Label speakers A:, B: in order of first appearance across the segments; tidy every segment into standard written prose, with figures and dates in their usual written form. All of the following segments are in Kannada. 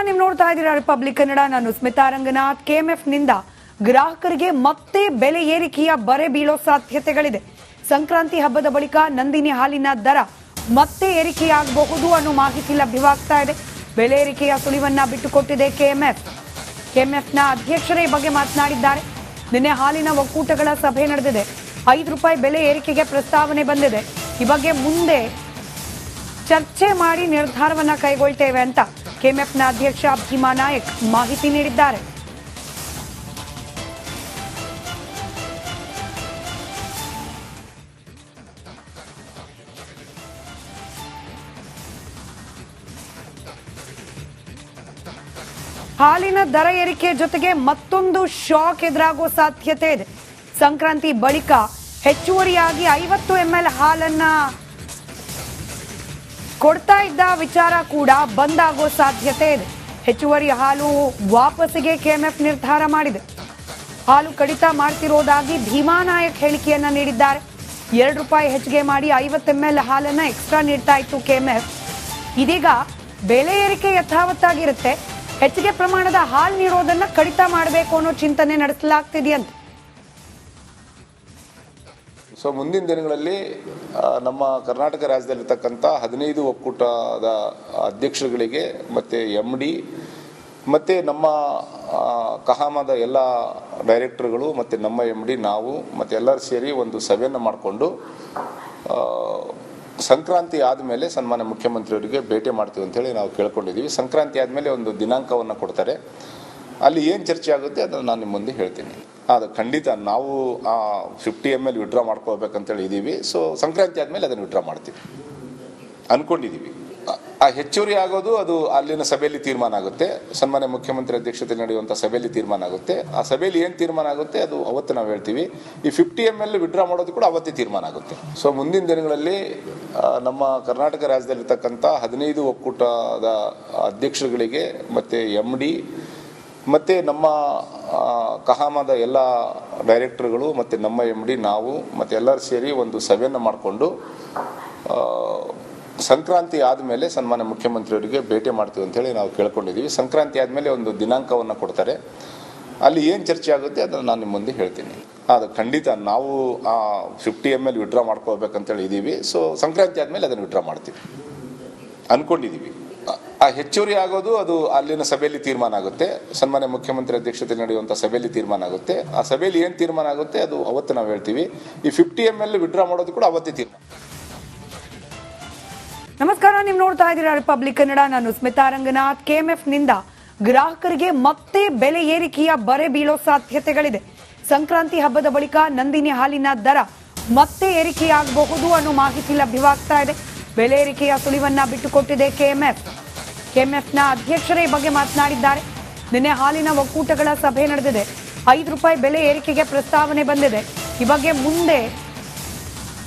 A: ನೀವು ನೋಡ್ತಾ ಇದ್ದೀರಾ ರಿಪಬ್ಲಿಕ್ ಕನ್ನಡ. ನಾನು ಸ್ಮಿತಾ ರಂಗನಾಥ್. ಕೆಎಂಎಫ್ ನಿಂದ ಗ್ರಾಹಕರಿಗೆ ಮತ್ತೆ ಬೆಲೆ ಏರಿಕೆಯ ಬರೆ ಬೀಳೋ ಸಾಧ್ಯತೆಗಳಿದೆ. ಸಂಕ್ರಾಂತಿ ಹಬ್ಬದ ಬಳಿಕ ನಂದಿನಿ ಹಾಲಿನ ದರ ಮತ್ತೆ ಏರಿಕೆಯಾಗಬಹುದು ಅನ್ನೋ ಮಾಹಿತಿ ಲಭ್ಯವಾಗ್ತಾ ಇದೆ. ಬೆಲೆ ಏರಿಕೆಯ ಸುಳಿವನ್ನ ಬಿಟ್ಟುಕೊಟ್ಟಿದೆ ಕೆಎಂಎಫ್ನ ಅಧ್ಯಕ್ಷರೇ ಈ ಬಗ್ಗೆ ಮಾತನಾಡಿದ್ದಾರೆ. ನಿನ್ನೆ ಹಾಲಿನ ಒಕ್ಕೂಟಗಳ ಸಭೆ ನಡೆದಿದೆ. ₹5 ಬೆಲೆ ಏರಿಕೆಗೆ ಪ್ರಸ್ತಾವನೆ ಬಂದಿದೆ. ಈ ಬಗ್ಗೆ ಮುಂದೆ ಚರ್ಚೆ ಮಾಡಿ ನಿರ್ಧಾರವನ್ನ ಕೈಗೊಳ್ತೇವೆ ಅಂತ ಕೆಎಂಎಫ್ನ ಅಧ್ಯಕ್ಷ ಭೀಮಾ ನಾಯಕ್ ಮಾಹಿತಿ ನೀಡಿದ್ದಾರೆ. ಹಾಲಿನ ದರ ಏರಿಕೆ ಜೊತೆಗೆ ಮತ್ತೊಂದು ಶಾಕ್ ಎದುರಾಗುವ ಸಾಧ್ಯತೆ ಇದೆ. ಸಂಕ್ರಾಂತಿ ಬಳಿಕ ಹೆಚ್ಚುವರಿಯಾಗಿ 50 ml ಹಾಲನ್ನ ಕೊಡ್ತಾ ಇದ್ದ ವಿಚಾರ ಕೂಡ ಬಂದಾಗೋ ಸಾಧ್ಯತೆ ಇದೆ. ಹೆಚ್ಚುವರಿ ಹಾಲು ವಾಪಸ್ಸಿಗೆ ಕೆಎಂಎಫ್ ನಿರ್ಧಾರ ಮಾಡಿದೆ. ಹಾಲು ಕಡಿತ ಮಾಡ್ತಿರೋದಾಗಿ ಭೀಮಾ ನಾಯಕ್ ಹೇಳಿಕೆಯನ್ನ ನೀಡಿದ್ದಾರೆ. ₹2 ಹೆಚ್ಚಿಗೆ ಮಾಡಿ 50 ml ಹಾಲನ್ನ ಎಕ್ಸ್ಟ್ರಾ ನೀಡ್ತಾ ಇತ್ತು ಕೆಎಂಎಫ್. ಇದೀಗ ಬೆಲೆ ಏರಿಕೆ ಯಥಾವತ್ತಾಗಿರುತ್ತೆ. ಹೆಚ್ಚಿಗೆ ಪ್ರಮಾಣದ ಹಾಲು ನೀಡೋದನ್ನ ಕಡಿತ ಮಾಡಬೇಕು ಅನ್ನೋ ಚಿಂತನೆ ನಡೆಸಲಾಗ್ತಿದೆಯಂತೆ.
B: ಸೊ ಮುಂದಿನ ದಿನಗಳಲ್ಲಿ ನಮ್ಮ ಕರ್ನಾಟಕ ರಾಜ್ಯದಲ್ಲಿರ್ತಕ್ಕಂಥ 15 ಒಕ್ಕೂಟದ ಅಧ್ಯಕ್ಷರುಗಳಿಗೆ ಮತ್ತು MD ಮತ್ತು ನಮ್ಮ ಕಹಾಮದ ಎಲ್ಲ ಡೈರೆಕ್ಟರ್ಗಳು ಮತ್ತು ನಮ್ಮ MD ನಾವು ಮತ್ತು ಎಲ್ಲರೂ ಸೇರಿ ಒಂದು ಸಭೆಯನ್ನು ಮಾಡಿಕೊಂಡು ಸಂಕ್ರಾಂತಿ ಆದಮೇಲೆ ಸನ್ಮಾನ್ಯ ಮುಖ್ಯಮಂತ್ರಿಯವರಿಗೆ ಭೇಟಿ ಮಾಡ್ತೀವಿ ಅಂತೇಳಿ ನಾವು ಕೇಳ್ಕೊಂಡಿದ್ದೀವಿ. ಸಂಕ್ರಾಂತಿ ಆದಮೇಲೆ ಒಂದು ದಿನಾಂಕವನ್ನು ಕೊಡ್ತಾರೆ. ಅಲ್ಲಿ ಏನು ಚರ್ಚೆ ಆಗುತ್ತೆ ಅದನ್ನು ನಾನು ನಿಮ್ಮ ಮುಂದೆ ಹೇಳ್ತೀನಿ. ಅದು ಖಂಡಿತ ನಾವು 50 ml ವಿಡ್ರಾ ಮಾಡ್ಕೋಬೇಕಂತೇಳಿ ಇದ್ದೀವಿ. ಸೊ ಸಂಕ್ರಾಂತಿ ಆದಮೇಲೆ ಅದನ್ನು ವಿಡ್ರಾ ಮಾಡ್ತೀವಿ ಅಂದ್ಕೊಂಡಿದ್ದೀವಿ. ಆ ಹೆಚ್ಚುವರಿ ಆಗೋದು ಅದು ಅಲ್ಲಿನ ಸಭೆಯಲ್ಲಿ ತೀರ್ಮಾನ ಆಗುತ್ತೆ. ಸನ್ಮಾನ್ಯ ಮುಖ್ಯಮಂತ್ರಿ ಅಧ್ಯಕ್ಷತೆ ನಡೆಯುವಂಥ ಸಭೆಯಲ್ಲಿ ತೀರ್ಮಾನ ಆಗುತ್ತೆ. ಆ ಸಭೆಯಲ್ಲಿ ಏನು ತೀರ್ಮಾನ ಆಗುತ್ತೆ ಅದು ಅವತ್ತು ನಾವು ಹೇಳ್ತೀವಿ. ಈ 50 ml ವಿಡ್ರಾ ಮಾಡೋದು ಕೂಡ ಅವತ್ತೇ ತೀರ್ಮಾನ ಆಗುತ್ತೆ. ಸೊ ಮುಂದಿನ ದಿನಗಳಲ್ಲಿ ನಮ್ಮ ಕರ್ನಾಟಕ ರಾಜ್ಯದಲ್ಲಿರ್ತಕ್ಕಂಥ 15 ಒಕ್ಕೂಟದ ಅಧ್ಯಕ್ಷರುಗಳಿಗೆ ಮತ್ತು MD ಮತ್ತು ನಮ್ಮ ಕಹಾಮದ ಎಲ್ಲ ಡೈರೆಕ್ಟರ್ಗಳು ಮತ್ತು ನಮ್ಮ MD ನಾವು ಮತ್ತು ಎಲ್ಲರೂ ಸೇರಿ ಒಂದು ಸಭೆಯನ್ನು ಮಾಡಿಕೊಂಡು ಸಂಕ್ರಾಂತಿ ಆದಮೇಲೆ ಸನ್ಮಾನ್ಯ ಮುಖ್ಯಮಂತ್ರಿಯವರಿಗೆ ಭೇಟಿ ಮಾಡ್ತೀವಿ ಅಂತೇಳಿ ನಾವು ಕೇಳ್ಕೊಂಡಿದ್ದೀವಿ. ಸಂಕ್ರಾಂತಿ ಆದಮೇಲೆ ಒಂದು ದಿನಾಂಕವನ್ನು ಕೊಡ್ತಾರೆ. ಅಲ್ಲಿ ಏನು ಚರ್ಚೆ ಆಗುತ್ತೆ ಅದನ್ನು ನಾನು ನಿಮ್ಮ ಮುಂದೆ ಹೇಳ್ತೀನಿ. ಅದು ಖಂಡಿತ ನಾವು 50 ml ವಿಡ್ರಾ ಮಾಡ್ಕೋಬೇಕಂತೇಳಿ ಇದ್ದೀವಿ. ಸೊ ಸಂಕ್ರಾಂತಿ ಆದಮೇಲೆ ಅದನ್ನು ವಿಡ್ರಾ ಮಾಡ್ತೀವಿ ಅಂದ್ಕೊಂಡಿದ್ದೀವಿ. ಆ ಹೆಚ್ಚುವರಿ ಆಗೋದು ಅದು ಅಲ್ಲಿನ ಸಭೆಯಲ್ಲಿ ತೀರ್ಮಾನ ಆಗುತ್ತೆ. ಸನ್ಮಾನ್ಯ ಮುಖ್ಯಮಂತ್ರಿ ಅಧ್ಯಕ್ಷತೆ ನಡೆಯುವಂಥ ಸಭೆಯಲ್ಲಿ ತೀರ್ಮಾನ ಆಗುತ್ತೆ. ಆ ಸಭೆಯಲ್ಲಿ ಏನು ತೀರ್ಮಾನ ಆಗುತ್ತೆ ಅದು ಅವತ್ತು ನಾವು ಹೇಳ್ತೀವಿ. ಈ 50 ml ವಿಡ್ರಾ ಮಾಡೋದು ಕೂಡ ಅವತ್ತೇ ತೀರ್ಮಾನ.
A: ನಮಸ್ಕಾರ, ನೀವು ನೋಡ್ತಾ ಇದ್ದೀರಾ ರಿಪಬ್ಲಿಕ್ ಕನ್ನಡ. ನಾನು ಸ್ಮಿತಾ ರಂಗನಾಥ್. ಕೆಎಂಎಫ್ ನಿಂದ ಗ್ರಾಹಕರಿಗೆ ಮತ್ತೆ ಬೆಲೆ ಏರಿಕೆಯ ಬರೆ ಬೀಳೋ ಸಾಧ್ಯತೆಗಳಿದೆ. ಸಂಕ್ರಾಂತಿ ಹಬ್ಬದ ಬಳಿಕ ನಂದಿನಿ ಹಾಲಿನ ದರ ಮತ್ತೆ ಏರಿಕೆಯಾಗಬಹುದು ಅನ್ನೋ ಮಾಹಿತಿ ಲಭ್ಯವಾಗ್ತಾ ಇದೆ. ಬೆಲೆ ಏರಿಕೆಯ ಸುಳಿವನ್ನ ಬಿಟ್ಟುಕೊಟ್ಟಿದೆ ಕೆಎಂಎಫ್ನ ಅಧ್ಯಕ್ಷರೇ ಈ ಬಗ್ಗೆ ಮಾತನಾಡಿದ್ದಾರೆ. ನಿನ್ನೆ ಹಾಲಿನ ಒಕ್ಕೂಟಗಳ ಸಭೆ ನಡೆದಿದೆ. ₹5 ಬೆಲೆ ಏರಿಕೆಗೆ ಪ್ರಸ್ತಾವನೆ ಬಂದಿದೆ. ಈ ಬಗ್ಗೆ ಮುಂದೆ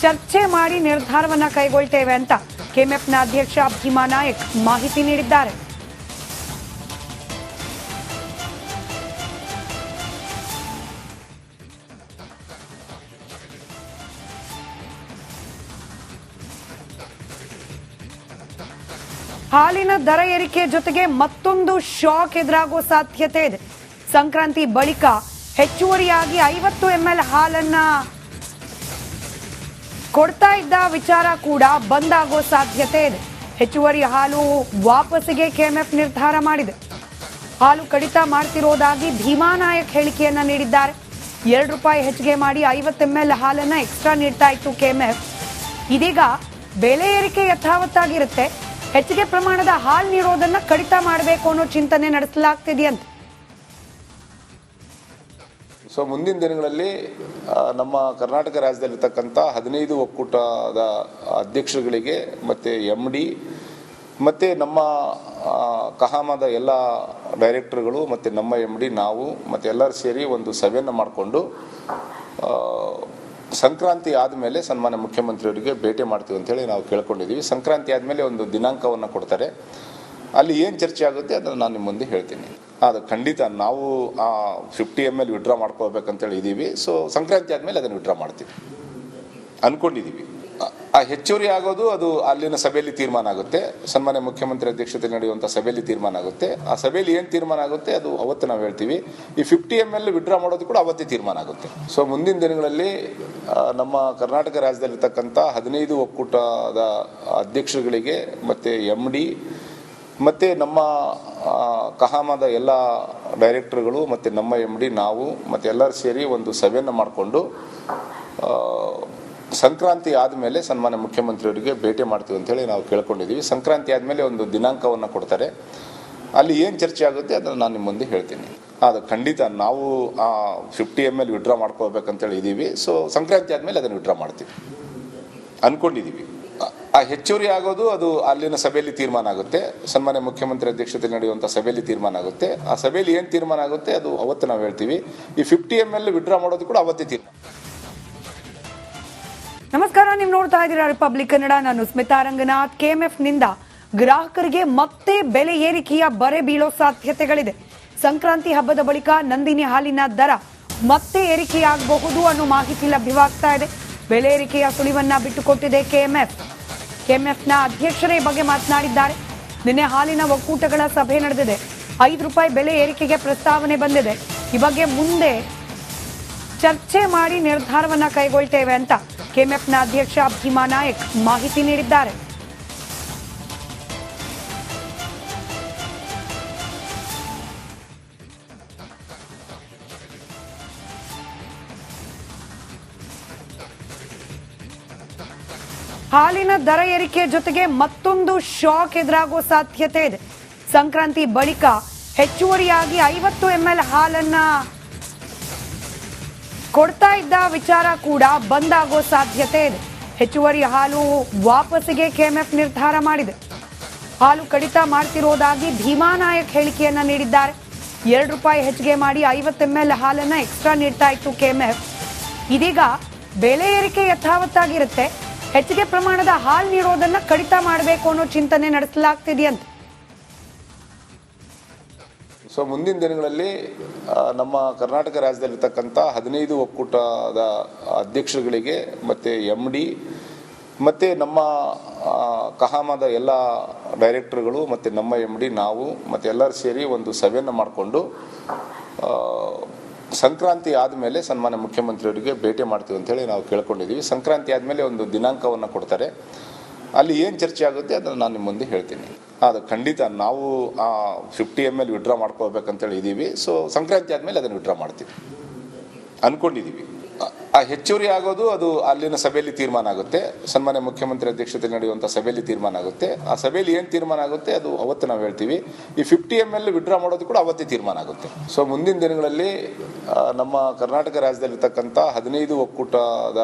A: ಚರ್ಚೆ ಮಾಡಿ ನಿರ್ಧಾರವನ್ನ ಕೈಗೊಳ್ತೇವೆ ಅಂತ ಕೆಎಂಎಫ್ನ ಅಧ್ಯಕ್ಷ ಭೀಮಾ ನಾಯಕ್ ಮಾಹಿತಿ ನೀಡಿದ್ದಾರೆ. ಹಾಲಿನ ದರ ಏರಿಕೆ ಜೊತೆಗೆ ಮತ್ತೊಂದು ಶಾಕ್ ಎದುರಾಗುವ ಸಾಧ್ಯತೆ ಇದೆ. ಸಂಕ್ರಾಂತಿ ಬಳಿಕ ಹೆಚ್ಚುವರಿಯಾಗಿ 50 ml ಹಾಲನ್ನ ಕೊಡ್ತಾ ಇದ್ದ ವಿಚಾರ ಕೂಡ ಬಂದಾಗೋ ಸಾಧ್ಯತೆ ಇದೆ. ಹೆಚ್ಚುವರಿ ಹಾಲು ವಾಪಸ್ಸಿಗೆ ಕೆಎಂಎಫ್ ನಿರ್ಧಾರ ಮಾಡಿದೆ. ಹಾಲು ಕಡಿತ ಮಾಡ್ತಿರೋದಾಗಿ ಭೀಮಾ ನಾಯಕ್ ಹೇಳಿಕೆಯನ್ನ ನೀಡಿದ್ದಾರೆ. ₹2 ಹೆಚ್ಚಿಗೆ ಮಾಡಿ 50 ml ಹಾಲನ್ನ ಎಕ್ಸ್ಟ್ರಾ ನೀಡ್ತಾ ಇತ್ತು ಕೆಎಂಎಫ್. ಇದೀಗ ಬೆಲೆ ಏರಿಕೆ ಯಥಾವತ್ತಾಗಿರುತ್ತೆ. ಹೆಚ್ಚಿಗೆ ಪ್ರಮಾಣದ ಹಾಲು ನೀಡೋದನ್ನ ಕಡಿತ ಮಾಡಬೇಕು ಅನ್ನೋ ಚಿಂತನೆ ನಡೆಸಲಾಗ್ತಿದೆಯಂತೆ.
B: ಸೊ ಮುಂದಿನ ದಿನಗಳಲ್ಲಿ ನಮ್ಮ ಕರ್ನಾಟಕ ರಾಜ್ಯದಲ್ಲಿರ್ತಕ್ಕಂಥ 15 ಒಕ್ಕೂಟದ ಅಧ್ಯಕ್ಷರುಗಳಿಗೆ ಮತ್ತು MD ಮತ್ತು ನಮ್ಮ ಕಹಾಮದ ಎಲ್ಲ ಡೈರೆಕ್ಟರ್ಗಳು ಮತ್ತು ನಮ್ಮ MD ನಾವು ಮತ್ತು ಎಲ್ಲರೂ ಸೇರಿ ಒಂದು ಸಭೆಯನ್ನು ಮಾಡಿಕೊಂಡು ಸಂಕ್ರಾಂತಿ ಆದಮೇಲೆ ಸನ್ಮಾನ್ಯ ಮುಖ್ಯಮಂತ್ರಿಯವರಿಗೆ ಭೇಟಿ ಮಾಡ್ತೀವಿ ಅಂತೇಳಿ ನಾವು ಕೇಳ್ಕೊಂಡಿದ್ದೀವಿ. ಸಂಕ್ರಾಂತಿ ಆದಮೇಲೆ ಒಂದು ದಿನಾಂಕವನ್ನು ಕೊಡ್ತಾರೆ. ಅಲ್ಲಿ ಏನು ಚರ್ಚೆ ಆಗುತ್ತೆ ಅದನ್ನು ನಾನು ನಿಮ್ಮ ಮುಂದೆ ಹೇಳ್ತೀನಿ. ಅದು ಖಂಡಿತ ನಾವು 50 ml ವಿಡ್ರಾ ಮಾಡ್ಕೋಬೇಕಂತೇಳಿ ಇದ್ದೀವಿ. ಸೊ ಸಂಕ್ರಾಂತಿ ಆದಮೇಲೆ ಅದನ್ನು ವಿಡ್ರಾ ಮಾಡ್ತೀವಿ ಅಂದ್ಕೊಂಡಿದ್ದೀವಿ. ಆ ಹೆಚ್ಚುವರಿ ಆಗೋದು ಅದು ಅಲ್ಲಿನ ಸಭೆಯಲ್ಲಿ ತೀರ್ಮಾನ ಆಗುತ್ತೆ. ಸನ್ಮಾನ್ಯ ಮುಖ್ಯಮಂತ್ರಿ ಅಧ್ಯಕ್ಷತೆಯಲ್ಲಿ ನಡೆಯುವಂಥ ಸಭೆಯಲ್ಲಿ ತೀರ್ಮಾನ ಆಗುತ್ತೆ. ಆ ಸಭೆಯಲ್ಲಿ ಏನು ತೀರ್ಮಾನ ಆಗುತ್ತೆ ಅದು ಅವತ್ತು ನಾವು ಹೇಳ್ತೀವಿ. ಈ 50 ml ವಿಡ್ರಾ ಮಾಡೋದು ಕೂಡ ಅವತ್ತೇ ತೀರ್ಮಾನ ಆಗುತ್ತೆ. ಸೊ ಮುಂದಿನ ದಿನಗಳಲ್ಲಿ ನಮ್ಮ ಕರ್ನಾಟಕ ರಾಜ್ಯದಲ್ಲಿರ್ತಕ್ಕಂಥ 15 ಒಕ್ಕೂಟದ ಅಧ್ಯಕ್ಷರುಗಳಿಗೆ ಮತ್ತು MD ಮತ್ತು ನಮ್ಮ ಕಹಾಮದ ಎಲ್ಲ ಡೈರೆಕ್ಟರ್ಗಳು ಮತ್ತು ನಮ್ಮ MD ನಾವು ಮತ್ತು ಎಲ್ಲರೂ ಸೇರಿ ಒಂದು ಸಭೆಯನ್ನು ಮಾಡಿಕೊಂಡು ಸಂಕ್ರಾಂತಿ ಆದಮೇಲೆ ಸನ್ಮಾನ್ಯ ಮುಖ್ಯಮಂತ್ರಿಯವರಿಗೆ ಭೇಟಿ ಮಾಡ್ತೀವಿ ಅಂತೇಳಿ ನಾವು ಕೇಳ್ಕೊಂಡಿದ್ದೀವಿ. ಸಂಕ್ರಾಂತಿ ಆದಮೇಲೆ ಒಂದು ದಿನಾಂಕವನ್ನು ಕೊಡ್ತಾರೆ. ಅಲ್ಲಿ ಏನು ಚರ್ಚೆ ಆಗುತ್ತೆ ಅದನ್ನು ನಾನು ನಿಮ್ಮ ಮುಂದೆ ಹೇಳ್ತೀನಿ. ಅದು ಖಂಡಿತ ನಾವು 50 ml ವಿಡ್ರಾ ಮಾಡ್ಕೋಬೇಕಂತೇಳಿ ಇದ್ದೀವಿ. ಸೊ ಸಂಕ್ರಾಂತಿ ಆದಮೇಲೆ ಅದನ್ನು ವಿಡ್ರಾ ಮಾಡ್ತೀವಿ ಅಂದ್ಕೊಂಡಿದ್ದೀವಿ. ಆ ಹೆಚ್ಚುವರಿ ಆಗೋದು ಅದು ಅಲ್ಲಿನ ಸಭೆಯಲ್ಲಿ ತೀರ್ಮಾನ ಆಗುತ್ತೆ. ಸನ್ಮಾನ್ಯ ಮುಖ್ಯಮಂತ್ರಿ ಅಧ್ಯಕ್ಷತೆಯಲ್ಲಿ ನಡೆಯುವಂಥ ಸಭೆಯಲ್ಲಿ ತೀರ್ಮಾನ ಆಗುತ್ತೆ. ಆ ಸಭೆಯಲ್ಲಿ ಏನು ತೀರ್ಮಾನ ಆಗುತ್ತೆ ಅದು ಅವತ್ತು ನಾವು ಹೇಳ್ತೀವಿ. ಈ 50 ml ವಿಡ್ರಾ ಮಾಡೋದು ಕೂಡ ಅವತ್ತೇ ತೀರ್ಮಾನ.
A: ನಮಸ್ಕಾರ, ನೀವು ನೋಡ್ತಾ ಇದ್ದೀರಾ ರಿಪಬ್ಲಿಕ್ ಕನ್ನಡ. ನಾನು ಸ್ಮಿತಾ ರಂಗನಾಥ್. KMF ನಿಂದ ಗ್ರಾಹಕರಿಗೆ ಮತ್ತೆ ಬೆಲೆ ಏರಿಕೆಯ ಬರೆ ಬೀಳೋ ಸಾಧ್ಯತೆಗಳಿದೆ. ಸಂಕ್ರಾಂತಿ ಹಬ್ಬದ ಬಳಿಕ ನಂದಿನಿ ಹಾಲಿನ ದರ ಮತ್ತೆ ಏರಿಕೆಯಾಗಬಹುದು ಅನ್ನೋ ಮಾಹಿತಿ ಲಭ್ಯವಾಗ್ತಾ ಇದೆ. ಬೆಲೆ ಏರಿಕೆಯ ಸುಳಿವನ್ನ ಬಿಟ್ಟುಕೊಟ್ಟಿದೆ KMFನ ಅಧ್ಯಕ್ಷರೇ ಬಗ್ಗೆ ಮಾತನಾಡಿದ್ದಾರೆ. ನಿನ್ನೆ ಹಾಲಿನ ಒಕ್ಕೂಟಗಳ ಸಭೆ ನಡೆದಿದೆ. ₹5 ಬೆಲೆ ಏರಿಕೆಗೆ ಪ್ರಸ್ತಾವನೆ ಬಂದಿದೆ. ಈ ಬಗ್ಗೆ ಮುಂದೆ ಚರ್ಚೆ ಮಾಡಿ ನಿರ್ಧಾರವನ್ನ ಕೈಗೊಳ್ತೇವೆ ಅಂತ KMFನ ಅಧ್ಯಕ್ಷ ಭೀಮಾ ನಾಯಕ್ ಮಾಹಿತಿ ನೀಡಿದ್ದಾರೆ. ಹಾಲಿನ ದರ ಏರಿಕೆ ಜೊತೆಗೆ ಮತ್ತೊಂದು ಶಾಕ್ ಎದುರಾಗುವ ಸಾಧ್ಯತೆ ಇದೆ. ಸಂಕ್ರಾಂತಿ ಬಳಿಕ ಹೆಚ್ಚುವರಿಯಾಗಿ 50 ml ಹಾಲನ್ನ ಕೊಡ್ತಾ ಇದ್ದ ವಿಚಾರ ಕೂಡ ಬಂದಾಗೋ ಸಾಧ್ಯತೆ ಇದೆ. ಹೆಚ್ಚುವರಿ ಹಾಲು ವಾಪಸ್ಸಿಗೆ KMF ನಿರ್ಧಾರ ಮಾಡಿದೆ. ಹಾಲು ಕಡಿತ ಮಾಡ್ತಿರೋದಾಗಿ ಭೀಮಾ ನಾಯಕ್ ಹೇಳಿಕೆಯನ್ನ ನೀಡಿದ್ದಾರೆ. ₹2 ಹೆಚ್ಚಿಗೆ ಮಾಡಿ 50 ml ಹಾಲನ್ನ ಎಕ್ಸ್ಟ್ರಾ ನೀಡ್ತಾ ಇತ್ತು KMF. ಇದೀಗ ಬೆಲೆ ಏರಿಕೆ ಯಥಾವತ್ತಾಗಿರುತ್ತೆ. ಹೆಚ್ಚಿಗೆ ಪ್ರಮಾಣದ ಹಾಲು ನೀಡೋದನ್ನ ಕಡಿತ ಮಾಡಬೇಕು ಅನ್ನೋ ಚಿಂತನೆ ನಡೆಸಲಾಗ್ತಿದೆಯಂತೆ.
B: ಸೊ ಮುಂದಿನ ದಿನಗಳಲ್ಲಿ ನಮ್ಮ ಕರ್ನಾಟಕ ರಾಜ್ಯದಲ್ಲಿರ್ತಕ್ಕಂಥ 15 ಒಕ್ಕೂಟದ ಅಧ್ಯಕ್ಷರುಗಳಿಗೆ ಮತ್ತು MD ಮತ್ತು ನಮ್ಮ ಕಹಾಮದ ಎಲ್ಲ ಡೈರೆಕ್ಟರ್ಗಳು ಮತ್ತು ನಮ್ಮ MD ನಾವು ಮತ್ತು ಎಲ್ಲರೂ ಸೇರಿ ಒಂದು ಸಭೆಯನ್ನು ಮಾಡಿಕೊಂಡು ಸಂಕ್ರಾಂತಿ ಆದಮೇಲೆ ಸನ್ಮಾನ್ಯ ಮುಖ್ಯಮಂತ್ರಿಯವರಿಗೆ ಭೇಟಿ ಮಾಡ್ತೀವಿ ಅಂತೇಳಿ ನಾವು ಕೇಳ್ಕೊಂಡಿದ್ದೀವಿ. ಸಂಕ್ರಾಂತಿ ಆದಮೇಲೆ ಒಂದು ದಿನಾಂಕವನ್ನು ಕೊಡ್ತಾರೆ. ಅಲ್ಲಿ ಏನು ಚರ್ಚೆ ಆಗುತ್ತೆ ಅದನ್ನು ನಾನು ನಿಮ್ಮ ಮುಂದೆ ಹೇಳ್ತೀನಿ. ಅದು ಖಂಡಿತ ನಾವು 50 ml ವಿಡ್ರಾ ಮಾಡ್ಕೋಬೇಕಂತೇಳಿ ಇದ್ದೀವಿ. ಸೊ ಸಂಕ್ರಾಂತಿ ಆದಮೇಲೆ ಅದನ್ನು ವಿಡ್ರಾ ಮಾಡ್ತೀವಿ ಅಂದ್ಕೊಂಡಿದ್ದೀವಿ. ಆ ಹೆಚ್ಚುವರಿ ಆಗೋದು ಅದು ಅಲ್ಲಿನ ಸಭೆಯಲ್ಲಿ ತೀರ್ಮಾನ ಆಗುತ್ತೆ. ಸನ್ಮಾನ್ಯ ಮುಖ್ಯಮಂತ್ರಿ ಅಧ್ಯಕ್ಷತೆಯಲ್ಲಿ ನಡೆಯುವಂಥ ಸಭೆಯಲ್ಲಿ ತೀರ್ಮಾನ ಆಗುತ್ತೆ. ಆ ಸಭೆಯಲ್ಲಿ ಏನು ತೀರ್ಮಾನ ಆಗುತ್ತೆ ಅದು ಅವತ್ತು ನಾವು ಹೇಳ್ತೀವಿ. ಈ 50 ml ವಿಡ್ರಾ ಮಾಡೋದು ಕೂಡ ಅವತ್ತೇ ತೀರ್ಮಾನ ಆಗುತ್ತೆ. ಸೊ ಮುಂದಿನ ದಿನಗಳಲ್ಲಿ ನಮ್ಮ ಕರ್ನಾಟಕ ರಾಜ್ಯದಲ್ಲಿರ್ತಕ್ಕಂಥ 15 ಒಕ್ಕೂಟದ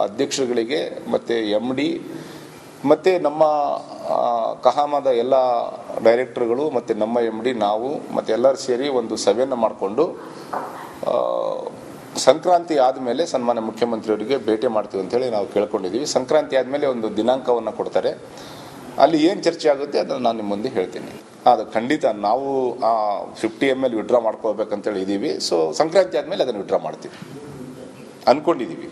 B: ಅಧ್ಯಕ್ಷರುಗಳಿಗೆ ಮತ್ತು MD ಮತ್ತು ನಮ್ಮ ಕಹಾಮದ ಎಲ್ಲ ಡೈರೆಕ್ಟರ್ಗಳು ಮತ್ತು ನಮ್ಮ MD ನಾವು ಮತ್ತು ಎಲ್ಲರೂ ಸೇರಿ ಒಂದು ಸಭೆಯನ್ನು ಮಾಡಿಕೊಂಡು ಸಂಕ್ರಾಂತಿ ಆದಮೇಲೆ ಸನ್ಮಾನ್ಯ ಮುಖ್ಯಮಂತ್ರಿಯವರಿಗೆ ಭೇಟಿ ಮಾಡ್ತೀವಿ ಅಂತೇಳಿ ನಾವು ಕೇಳ್ಕೊಂಡಿದ್ದೀವಿ. ಸಂಕ್ರಾಂತಿ ಆದಮೇಲೆ ಒಂದು ದಿನಾಂಕವನ್ನು ಕೊಡ್ತಾರೆ. ಅಲ್ಲಿ ಏನು ಚರ್ಚೆ ಆಗುತ್ತೆ ಅದನ್ನು ನಾನು ನಿಮ್ಮ ಮುಂದೆ ಹೇಳ್ತೀನಿ. ಅದು ಖಂಡಿತ ನಾವು 50 ml ವಿಡ್ರಾ ಮಾಡ್ಕೋಬೇಕಂತೇಳಿ ಇದ್ದೀವಿ. ಸೊ ಸಂಕ್ರಾಂತಿ ಆದಮೇಲೆ ಅದನ್ನು ವಿಡ್ರಾ ಮಾಡ್ತೀವಿ ಅಂದ್ಕೊಂಡಿದ್ದೀವಿ.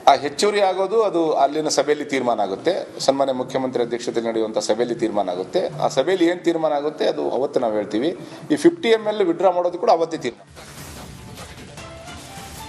B: ಆ ಹೆಚ್ಚುವರಿ ಆಗೋದು ಅದು ಅಲ್ಲಿನ ಸಭೆಯಲ್ಲಿ ತೀರ್ಮಾನ ಆಗುತ್ತೆ. ಸನ್ಮಾನ್ಯ ಮುಖ್ಯಮಂತ್ರಿ ಅಧ್ಯಕ್ಷತೆಯಲ್ಲಿ ನಡೆಯುವಂಥ ಸಭೆಯಲ್ಲಿ ತೀರ್ಮಾನ ಆಗುತ್ತೆ. ಆ ಸಭೆಯಲ್ಲಿ ಏನು ತೀರ್ಮಾನ ಆಗುತ್ತೆ ಅದು ಅವತ್ತು ನಾವು ಹೇಳ್ತೀವಿ. ಈ 50 ml ವಿಡ್ರಾ ಮಾಡೋದು ಕೂಡ ಅವತ್ತೇ ತೀರ್ಮಾನ.